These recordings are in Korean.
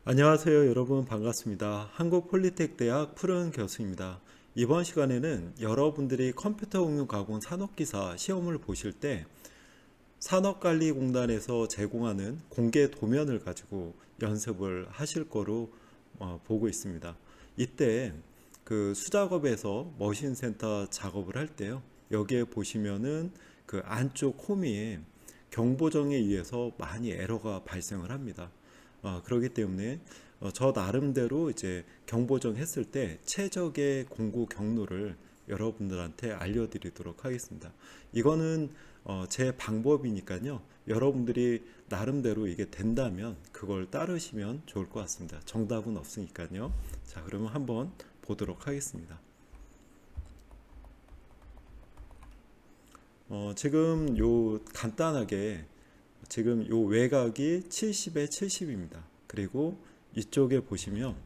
안녕하세요 여러분, 반갑습니다. 한국폴리텍대학 푸른 교수입니다. 이번 시간에는 여러분들이 컴퓨터 응용 가공 산업기사 시험을 보실 때 산업관리공단에서 제공하는 공개 도면을 가지고 연습을 하실 거로 보고 있습니다. 이때 그 수작업에서 머신센터 작업을 할 때요, 여기에 보시면은 그 안쪽 호미에 경보정에 의해서 많이 에러가 발생을 합니다. 그렇기 때문에 저 나름대로 이제 경보정 했을 때 최적의 공구 경로를 여러분들한테 알려드리도록 하겠습니다. 이거는 제 방법이니까요. 여러분들이 나름대로 이게 된다면 그걸 따르시면 좋을 것 같습니다. 정답은 없으니까요. 자, 그러면 한번 보도록 하겠습니다. 지금 요 간단하게 지금 요 외곽이 70에 70입니다. 그리고 이쪽에 보시면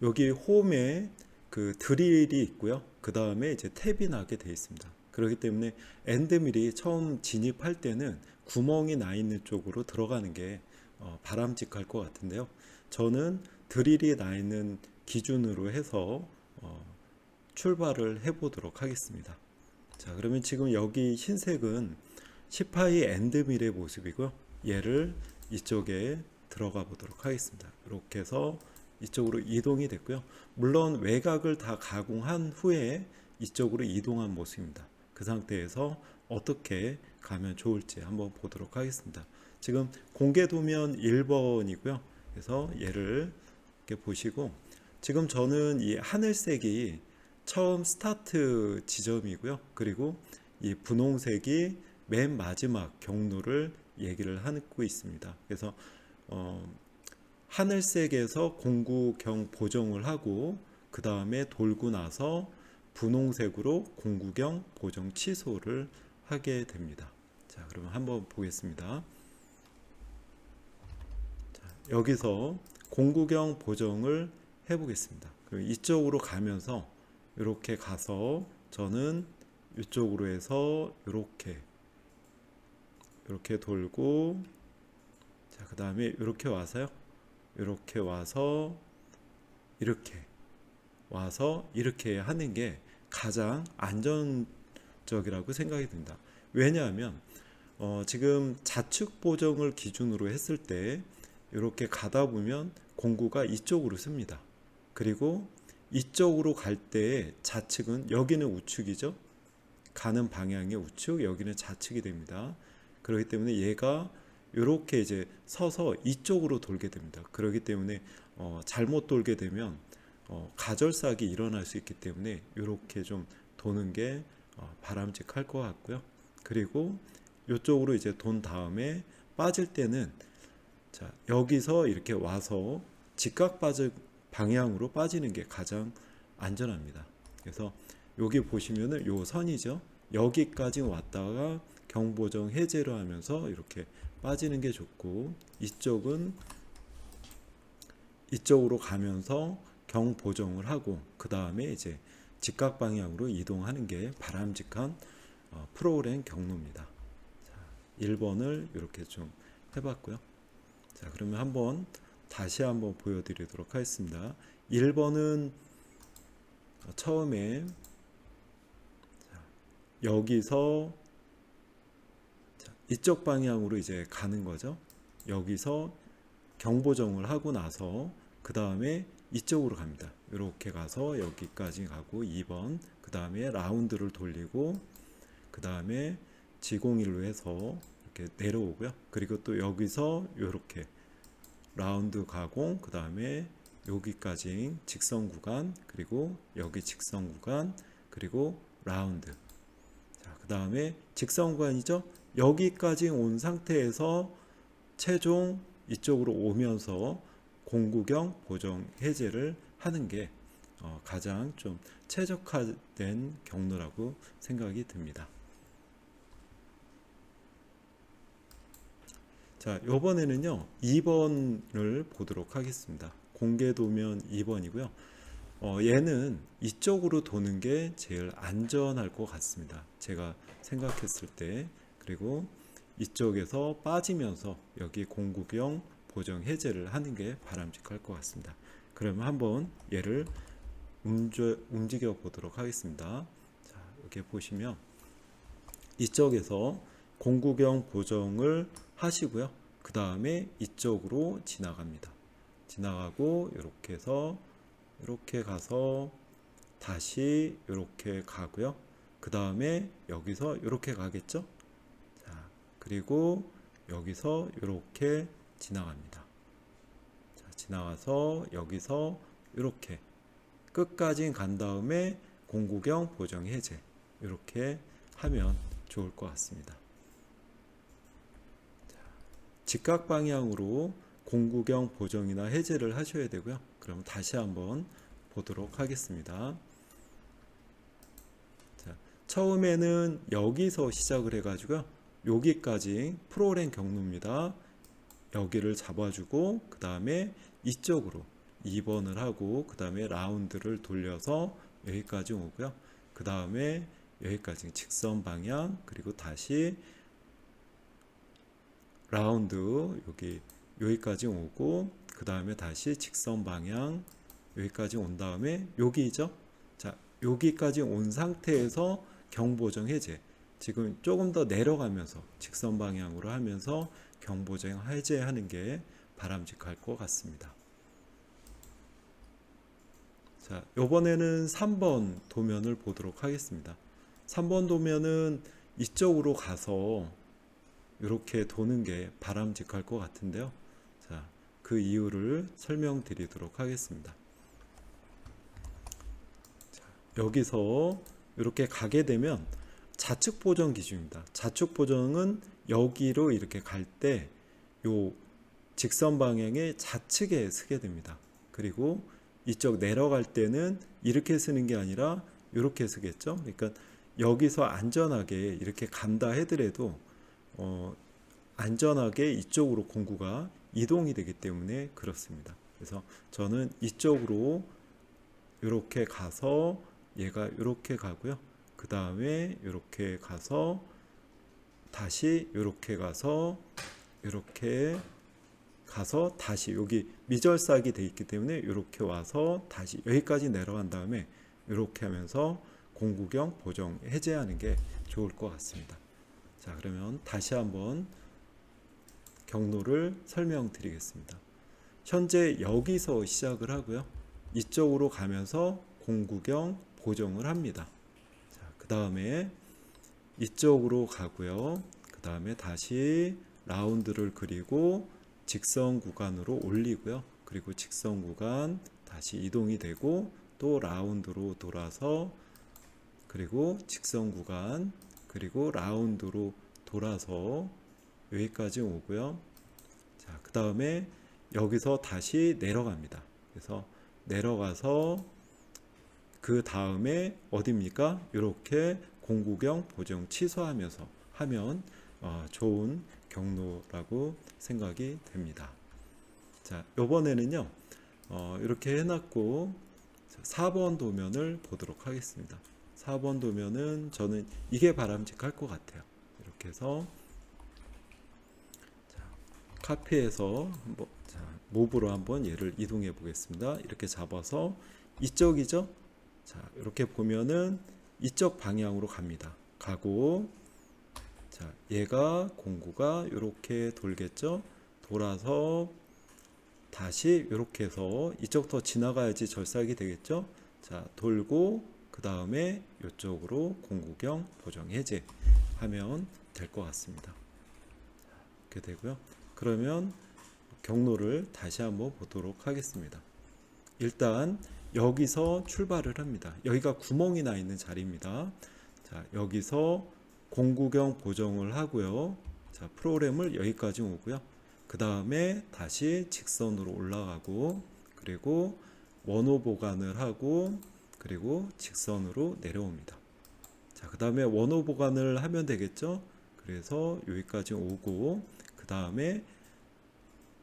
여기 홈에 그 드릴이 있고요. 그 다음에 이제 탭이 나게 되어 있습니다. 그렇기 때문에 엔드밀이 처음 진입할 때는 구멍이 나 있는 쪽으로 들어가는 게 바람직할 것 같은데요. 저는 드릴이 나 있는 기준으로 해서 출발을 해 보도록 하겠습니다. 자, 그러면 지금 여기 흰색은 시파이 엔드밀의 모습이고요. 얘를 이쪽에 들어가 보도록 하겠습니다. 이렇게 해서 이쪽으로 이동이 됐고요. 물론 외곽을 다 가공한 후에 이쪽으로 이동한 모습입니다. 그 상태에서 어떻게 가면 좋을지 한번 보도록 하겠습니다. 지금 공개 도면 1번이고요. 그래서 얘를 이렇게 보시고, 지금 저는 이 하늘색이 처음 스타트 지점이고요. 그리고 이 분홍색이 맨 마지막 경로를 얘기를 하고 있습니다. 그래서 하늘색에서 공구경 보정을 하고 그 다음에 돌고 나서 분홍색으로 공구경 보정 취소를 하게 됩니다. 자, 그러면 한번 보겠습니다. 자, 여기서 공구경 보정을 해보겠습니다. 이쪽으로 가면서 이렇게 가서 저는 이쪽으로 해서 이렇게 돌고, 자, 그 다음에 이렇게 와서요, 이렇게 와서 이렇게 와서 이렇게 하는 게 가장 안전적이라고 생각이 듭니다. 왜냐하면 지금 좌측 보정을 기준으로 했을 때 이렇게 가다 보면 공구가 이쪽으로 씁니다. 그리고 이쪽으로 갈 때 좌측은, 여기는 우측이죠. 가는 방향의 우측, 여기는 좌측이 됩니다. 그렇기 때문에 얘가 이렇게 이제 서서 이쪽으로 돌게 됩니다. 그렇기 때문에 잘못 돌게 되면 가절삭이 일어날 수 있기 때문에 이렇게 좀 도는 게 바람직할 것 같고요. 그리고 이쪽으로 이제 돈 다음에 빠질 때는, 자, 여기서 이렇게 와서 직각 방향으로 빠지는 게 가장 안전합니다. 그래서 여기 보시면은 요 선이죠. 여기까지 왔다가 경보정 해제를 하면서 이렇게 빠지는 게 좋고, 이쪽은 이쪽으로 가면서 경보정을 하고 그 다음에 이제 직각 방향으로 이동하는 게 바람직한 프로그램 경로입니다. 자, 1번을 이렇게 좀 해봤고요. 자, 그러면 다시 한번 보여드리도록 하겠습니다. 1번은 처음에 여기서 이쪽 방향으로 이제 가는 거죠. 여기서 경보정을 하고 나서 그 다음에 이쪽으로 갑니다. 이렇게 가서 여기까지 가고 2번, 그 다음에 라운드를 돌리고 그 다음에 지공일로 해서 이렇게 내려오고요. 그리고 또 여기서 이렇게 라운드 가공, 그 다음에 여기까지 직선 구간, 그리고 여기 직선 구간, 그리고 라운드. 자, 그 다음에 직선 구간이죠. 여기까지 온 상태에서 최종 이쪽으로 오면서 공구경 보정 해제를 하는 게 가장 좀 최적화된 경로라고 생각이 듭니다. 자, 이번에는요 2번을 보도록 하겠습니다. 공개 도면 2번이고요. 얘는 이쪽으로 도는 게 제일 안전할 것 같습니다. 제가 생각했을 때. 그리고 이쪽에서 빠지면서 여기 공구경 보정 해제를 하는 게 바람직할 것 같습니다. 그러면 한번 얘를 움직여 보도록 하겠습니다. 자, 여기 보시면 이쪽에서 공구경 보정을 하시고요. 그 다음에 이쪽으로 지나갑니다. 지나가고 이렇게 해서 이렇게 가서 다시 이렇게 가고요. 그 다음에 여기서 이렇게 가겠죠. 자, 그리고 여기서 이렇게 지나갑니다. 자, 지나가서 여기서 이렇게 끝까지 간 다음에 공구경 보정 해제 이렇게 하면 좋을 것 같습니다. 자, 직각 방향으로 공구경 보정이나 해제를 하셔야 되고요. 그럼 다시 한번 보도록 하겠습니다. 자, 처음에는 여기서 시작을 해가지고요. 여기까지 프로그램 경로입니다. 여기를 잡아주고 그 다음에 이쪽으로 2번을 하고 그 다음에 라운드를 돌려서 여기까지 오고요. 그 다음에 여기까지 직선 방향 그리고 다시 라운드 여기까지 오고 그 다음에 다시 직선 방향 여기까지 온 다음에 여기죠. 자, 여기까지 온 상태에서 경보정 해제 지금 조금 더 내려가면서 직선 방향으로 하면서 경보정 해제하는 게 바람직할 것 같습니다. 자, 이번에는 3번 도면을 보도록 하겠습니다. 3번 도면은 이쪽으로 가서 이렇게 도는 게 바람직할 것 같은데요. 자, 그 이유를 설명드리도록 하겠습니다. 자, 여기서 이렇게 가게 되면 좌측 보정 기준입니다. 좌측 보정은 여기로 이렇게 갈 때 요 직선 방향의 좌측에 쓰게 됩니다. 그리고 이쪽 내려갈 때는 이렇게 쓰는 게 아니라 이렇게 쓰겠죠. 그러니까 여기서 안전하게 이렇게 간다 하더라도 안전하게 이쪽으로 공구가 이동이 되기 때문에 그렇습니다. 그래서 저는 이쪽으로 이렇게 가서 얘가 이렇게 가고요. 그 다음에 이렇게 가서 다시 이렇게 가서 이렇게 가서 다시 여기 미절삭이 되어 있기 때문에 이렇게 와서 다시 여기까지 내려간 다음에 이렇게 하면서 공구경 보정 해제하는 게 좋을 것 같습니다. 자, 그러면 다시 한번 경로를 설명드리겠습니다. 현재 여기서 시작을 하고요. 이쪽으로 가면서 공구경 보정을 합니다. 자, 그 다음에 이쪽으로 가고요. 그 다음에 다시 라운드를 그리고 직선 구간으로 올리고요. 그리고 직선 구간 다시 이동이 되고 또 라운드로 돌아서 그리고 직선 구간 그리고 라운드로 돌아서 여기까지 오고요. 자, 그 다음에 여기서 다시 내려갑니다. 그래서 내려가서 그 다음에 어디입니까? 이렇게 공구경 보정 취소하면서 하면 좋은 경로라고 생각이 됩니다. 자, 이번에는요 이렇게 해놨고 4번 도면을 보도록 하겠습니다. 4번 도면은 저는 이게 바람직할 것 같아요. 이렇게 해서 자, 카피해서 한번 몹으로 한번 얘를 이동해 보겠습니다. 이렇게 잡아서 이쪽이죠. 자, 이렇게 보면은 이쪽 방향으로 갑니다. 가고 자, 얘가 공구가 이렇게 돌겠죠. 돌아서 다시 이렇게 해서 이쪽부터 지나가야지 절삭이 되겠죠. 자, 돌고 그 다음에 이쪽으로 공구경 보정 해제 하면 될 것 같습니다. 이렇게 되고요. 그러면 경로를 다시 한번 보도록 하겠습니다. 일단 여기서 출발을 합니다. 여기가 구멍이 나 있는 자리입니다. 자, 여기서 공구경 보정을 하고요. 자, 프로그램을 여기까지 오고요. 그 다음에 다시 직선으로 올라가고 그리고 원호 보관을 하고 그리고 직선으로 내려옵니다. 자, 그 다음에 원호 보관을 하면 되겠죠. 그래서 여기까지 오고 그 다음에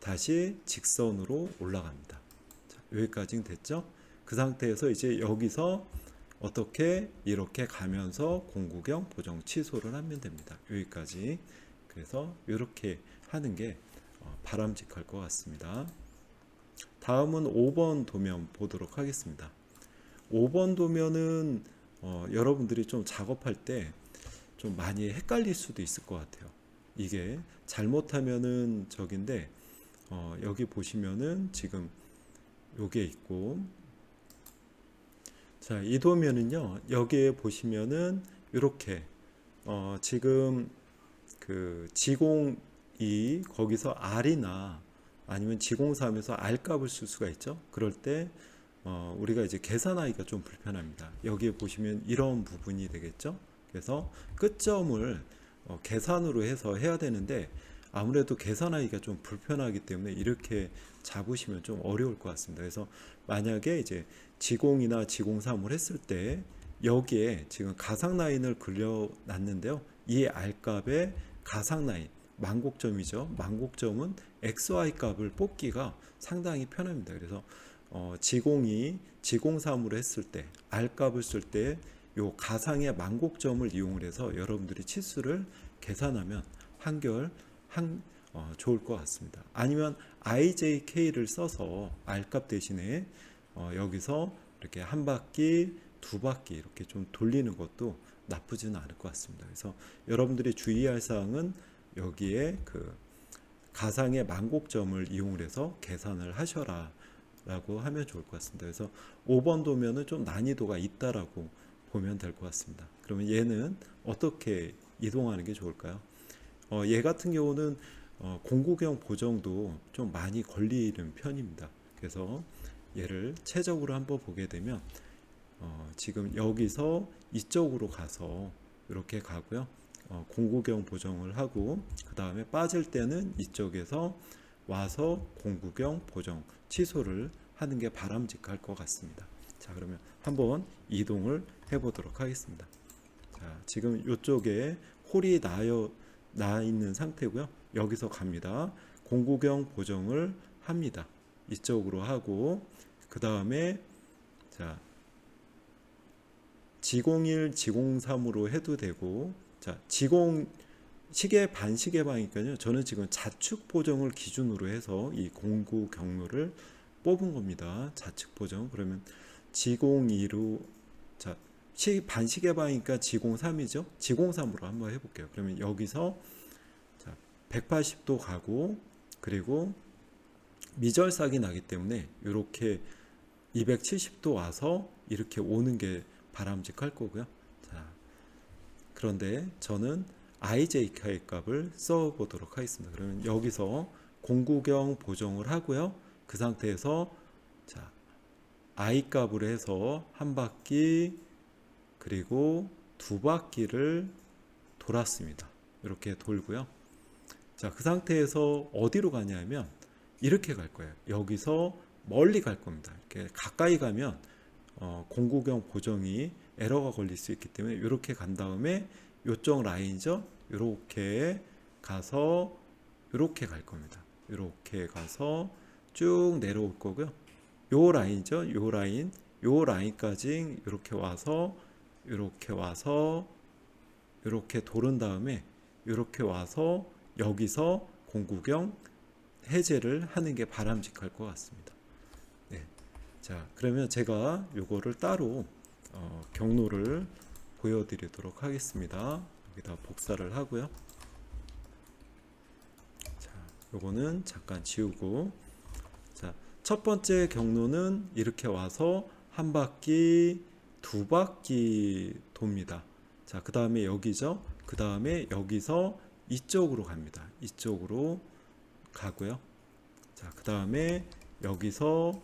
다시 직선으로 올라갑니다. 자, 여기까지 됐죠. 그 상태에서 이제 여기서 어떻게 이렇게 가면서 공구경 보정 취소를 하면 됩니다. 여기까지. 그래서 이렇게 하는 게 바람직할 것 같습니다. 다음은 5번 도면 보도록 하겠습니다. 5번 도면은 여러분들이 좀 작업할 때 좀 많이 헷갈릴 수도 있을 것 같아요. 이게 잘못하면은 저긴데 여기 보시면은 지금 요게 있고, 자, 이 도면은요, 여기에 보시면은 이렇게 지금 그 지공이 거기서 R이나 아니면 지공사하면서 R 값을 쓸 수가 있죠. 그럴 때 우리가 이제 계산하기가 좀 불편합니다. 여기에 보시면 이런 부분이 되겠죠. 그래서 끝점을 계산으로 해서 해야 되는데 아무래도 계산하기가 좀 불편하기 때문에 이렇게 잡으시면 좀 어려울 것 같습니다. 그래서 만약에 이제 지공이나 지공삼을 했을 때 여기에 지금 가상 라인을 그려놨는데요. 이 R 값의 가상 라인, 만곡점이죠. 만곡점은 XY 값을 뽑기가 상당히 편합니다. 그래서 지공이 지공삼으로 했을 때 R 값을 쓸 때 요 가상의 만곡점을 이용을 해서 여러분들이 치수를 계산하면 좋을 것 같습니다. 아니면 IJK를 써서 R 값 대신에 여기서 이렇게 한 바퀴, 두 바퀴 이렇게 좀 돌리는 것도 나쁘지는 않을 것 같습니다. 그래서 여러분들이 주의할 사항은 여기에 그 가상의 만곡점을 이용을 해서 계산을 하셔라 라고 하면 좋을 것 같습니다. 그래서 5번 도면은 좀 난이도가 있다라고 보면 될 것 같습니다. 그러면 얘는 어떻게 이동하는 게 좋을까요? 얘 같은 경우는 공구경 보정도 좀 많이 걸리는 편입니다. 그래서 얘를 최적으로 한번 보게 되면 지금 여기서 이쪽으로 가서 이렇게 가고요. 공구경 보정을 하고 그 다음에 빠질 때는 이쪽에서 와서 공구경 보정 취소를 하는 게 바람직할 것 같습니다. 자, 그러면 한번 이동을 해 보도록 하겠습니다. 자, 지금 이쪽에 홀이 나 있는 상태고요. 여기서 갑니다. 공구경 보정을 합니다. 이쪽으로 하고 그 다음에 자, 지공일, 지공삼으로 해도 되고, 자, 시계 반시계 방이니까요. 저는 지금 좌측 보정을 기준으로 해서 이 공구 경로를 뽑은 겁니다. 좌측 보정. 그러면 지공이로, 자, 반시계 방이니까 지공삼이죠. 지공삼으로 한번 해볼게요. 그러면 여기서 자, 180도 가고, 그리고 미절삭이 나기 때문에 이렇게 270도 와서 이렇게 오는 게 바람직할 거고요. 자, 그런데 저는 IJK 값을 써 보도록 하겠습니다. 그러면 여기서 공구경 보정을 하고요. 그 상태에서 자, I 값을 해서 한 바퀴 그리고 두 바퀴를 돌았습니다. 이렇게 돌고요. 자, 그 상태에서 어디로 가냐면 이렇게 갈 거예요. 여기서 멀리 갈 겁니다. 이렇게 가까이 가면 공구경 보정이 에러가 걸릴 수 있기 때문에 이렇게 간 다음에 요쪽 라인이죠. 이렇게 가서 이렇게 갈 겁니다. 이렇게 가서 쭉 내려올 거고요. 요 라인이죠. 요 라인까지 이렇게 와서 이렇게 도른 다음에 이렇게 와서 여기서 공구경 해제를 하는 게 바람직할 것 같습니다. 네. 자, 그러면 제가 요거를 따로 경로를 보여드리도록 하겠습니다. 여기다 복사를 하고요. 자, 요거는 잠깐 지우고, 자, 첫 번째 경로는 이렇게 와서 한 바퀴, 두 바퀴 돕니다. 자, 그 다음에 여기죠. 그 다음에 여기서 이쪽으로 갑니다. 이쪽으로 가고요. 자, 그 다음에 여기서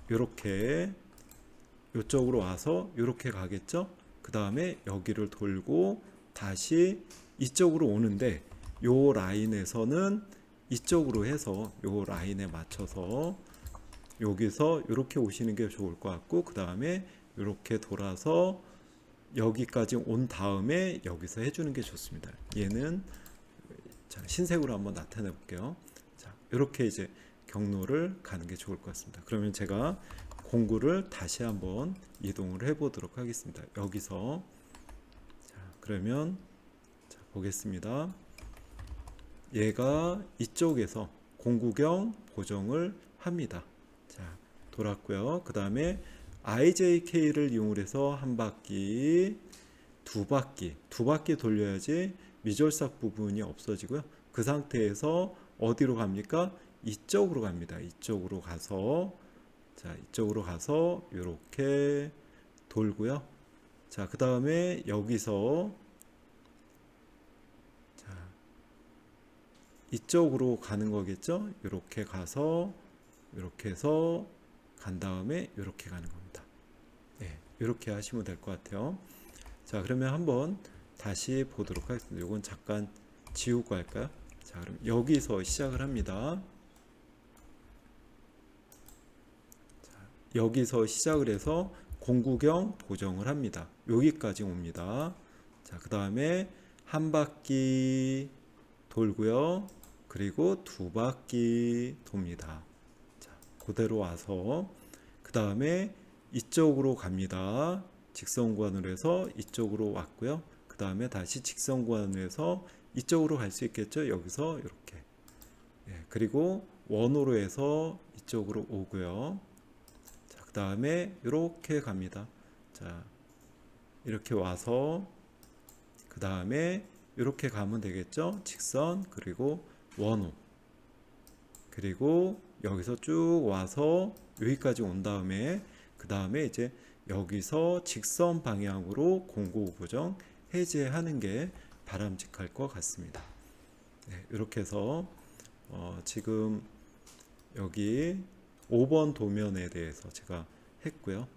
이렇게 이쪽으로 와서 이렇게 가겠죠. 그 다음에 여기를 돌고 다시 이쪽으로 오는데 요 라인에서는 이쪽으로 해서 요 라인에 맞춰서 여기서 이렇게 오시는 게 좋을 것 같고, 그 다음에 이렇게 돌아서 여기까지 온 다음에 여기서 해주는 게 좋습니다. 얘는 자, 신색으로 한번 나타내 볼게요. 자, 이렇게 이제 경로를 가는 게 좋을 것 같습니다. 그러면 제가 공구를 다시 한번 이동을 해 보도록 하겠습니다. 여기서 자, 그러면 자, 보겠습니다. 얘가 이쪽에서 공구경 보정을 합니다. 자, 돌았고요. 그 다음에 IJK를 이용해서 한 바퀴, 두 바퀴 돌려야지 미졸삭 부분이 없어지고요. 그 상태에서 어디로 갑니까? 이쪽으로 갑니다. 이쪽으로 가서, 자, 이쪽으로 가서 이렇게 돌고요. 자, 그 다음에 여기서, 자, 이쪽으로 가는 거겠죠? 이렇게 가서, 이렇게 해서 간 다음에 이렇게 가는 겁니다. 네, 이렇게 하시면 될 것 같아요. 자, 그러면 한번 다시 보도록 하겠습니다. 이건 잠깐 지우고 할까요? 자, 그럼 여기서 시작을 합니다. 자, 여기서 시작을 해서 공구경 보정을 합니다. 여기까지 옵니다. 자, 그 다음에 한 바퀴 돌고요. 그리고 두 바퀴 돕니다. 자, 그대로 와서 그 다음에 이쪽으로 갑니다. 직선구간으로 해서 이쪽으로 왔고요. 그 다음에 다시 직선구간으로 해서 이쪽으로 갈 수 있겠죠. 여기서 이렇게. 예, 그리고 원으로 해서 이쪽으로 오고요. 자, 그 다음에 이렇게 갑니다. 자, 이렇게 와서 그 다음에 이렇게 가면 되겠죠. 직선 그리고 원호. 그리고 여기서 쭉 와서 여기까지 온 다음에 그 다음에 이제 여기서 직선 방향으로 공구 보정 해제하는 게 바람직할 것 같습니다. 네, 이렇게 해서 지금 여기 5번 도면에 대해서 제가 했고요.